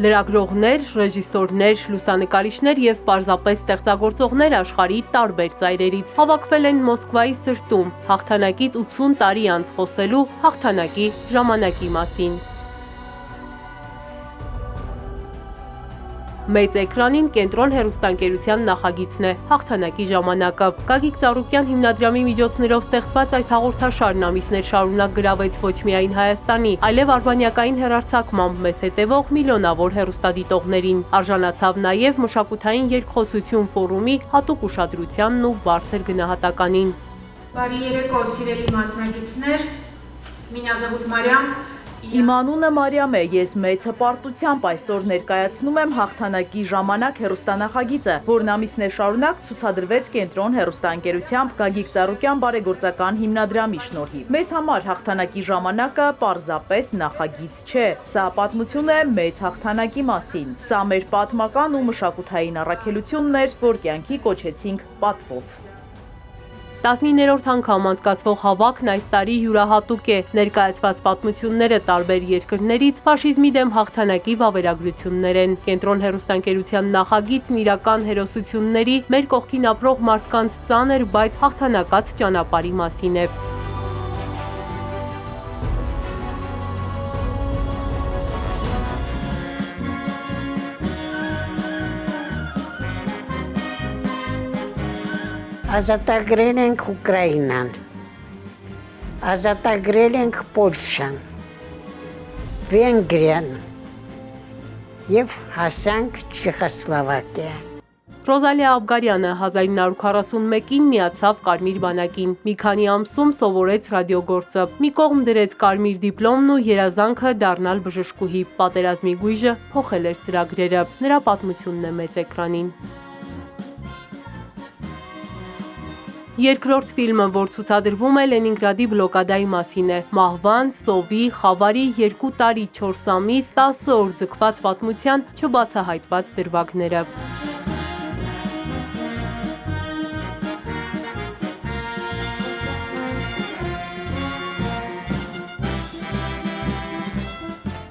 Լրագրողներ, ռեժիսորներ, լուսանկարիչներ և պարզապես ստեղծագործողներ աշխարհի տարբեր ծայրերից հավաքվել են Մոսկվայի սրտում հաղթանակից 80 տարի անց խոսելու հաղթանակի ժամանակի մասին։ Մեծ էկրանին կենտրոն հեռուստաընկերության նախագիծն է հաղթանակի ժամանակը։ Գագիկ Ծառուկյան հիմնադրամի միջոցներով ստեղծված այս հաղորդաշարն ամիսներ շարունակ գրավեց ոչ միայն Հայաստանի, այլև արբանյակային հեռարձակմամբ մեզ հետևող միլիոնավոր հեռուստադիտողներին։ Արժանացավ նաև մշակութային երկխոսություն ֆորումի հատուկ ուշադրությանն ու բարձր գնահատականին։ Բարի երեկո, սիրելի մասնակիցներ, Меня зовут Մարիամ։ Իմ անունը Մարիամ է, ես մեծ հպարտությամբ այսօր ներկայացնում եմ հաղթանակի ժամանակ հեռուստանախագիծը, որն ամիսներ շարունակ ցուցադրվեց կենտրոն հեռուստաընկերությամբ Գագիկ Ծառուկյան բարեգործական հիմնադրամի շնորհիվ։ Մեզ համար հաղթանակի ժամանակը պարզապես նախագիծ չէ, սա պատմություն է մեծ հաղթանակի մասին։ Սա մեր պատմական ու մշակութային առաքելությունն էր, որ կյանքի կոչեցինք պատվով։ 19-րդ անգամ անցկացվող հավաքն այս տարի յուրահատուկ է, ներկայացված պատմությունները տարբեր երկրներից ֆաշիզմի դեմ հաղթանակի վավերագրություններ են։ Կենտրոն հեռուստաընկերության նախագիծն իրական հերոսությունների, մեր կողքին ապրող մարդկանց ծանր, բայց հաղթանակած ճանապարհի մասին է։ Ազատագրել ենք Ուկրաինան, ազատագրել ենք Պոլշան, Վենգրիան և հասանք Չեխոսլովակիա։ Ռոզալիա Աբգարյանը 1941-ին միացավ Կարմիր բանակին, մի քանի ամսում սովորեց ռադիոգործը, մի կողմ դրեց կարմիր դիպլոմն ու երազանքը դառնալ բժշկուհի, պատերազմի գույժը փոխել էր ծրագրերը, նրա պատմությունն է մեծ էկրանին։ Երկրորդ ֆիլմը, որ ցուցադրվում է Լենինգրադի բլոկադայի մասին է, մահվան, սովի, խավարի 2 տարի 4 ամիս 10 օր ձգված պատմության չբացահայտված դրվագները։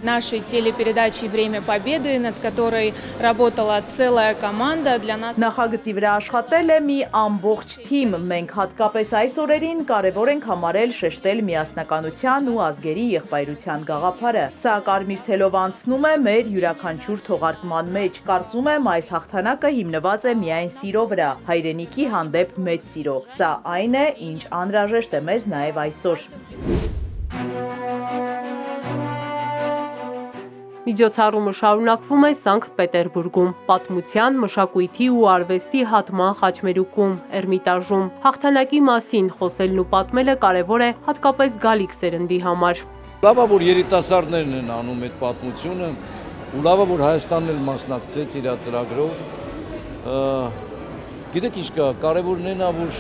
Нашей телепередачи «Время Победы», над которой работала целая команда для нас. Նախագծի վրա աշխատել է մի ամբողջ թիմ։ Մենք հատկապես այս օրերին կարևոր ենք համարել շեշտել միասնականության ու ազգերի եղբայրության գաղափարը։ Սա կարմիր թելով անցնում է մեր յուրաքանչյուր թողարկման մեջ։ Կարծում եմ այս հաղթանակը հիմնված է միայն սիրո վրա, հայրենիքի հանդեպ մեծ սիրո։ Սա այն է, ինչ անհրաժեշտ է մեզ նաև այսօր։ Միջոցառումը շարունակվում է Սանկտ Պետերբուրգում, պատմության, մշակույթի ու արվեստի հատման խաչմերուկում, Էրմիտաժում։ Հաղթանակի մասին խոսելն ու պատմելը կարևոր է հատկապես գալիք սերնդի համար։ Լավ է, որ երիտասարդներն են անում այդ պատմությունը, ու լավ է, որ Հայաստանն էլ մասնակցեց իր ծրագրով։ Գիտեք ինչ կա, կարևորն է նա, որ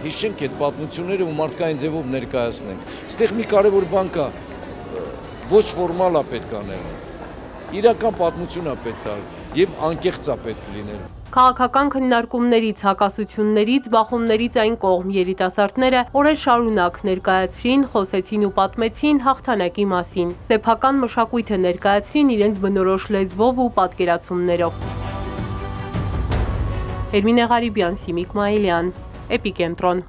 հիշենք այդ պատմությունները ու մարդկային ձևով ներկայացնենք։ Այստեղ մի կարևոր բան կա, ոչ ֆորմալ է պետք անել։ Իրական պատմություն է պետք տալ և անկեղծ է պետք լինել։ Քաղաքական քննարկումներից, հակասություններից, բախումներից այն կողմ երիտասարդները օրեր շարունակ ներկայացրին, խոսեցին ու պատմեցին հաղթանակի մասին։ Սեփական մշակույթը ներկայացրին իրենց բնորոշ լեզվով ու պատկերացումներով։ Էրմինե Ղարիբյան, Սիմիկ Մայիլյան, Էպիկենտրոն։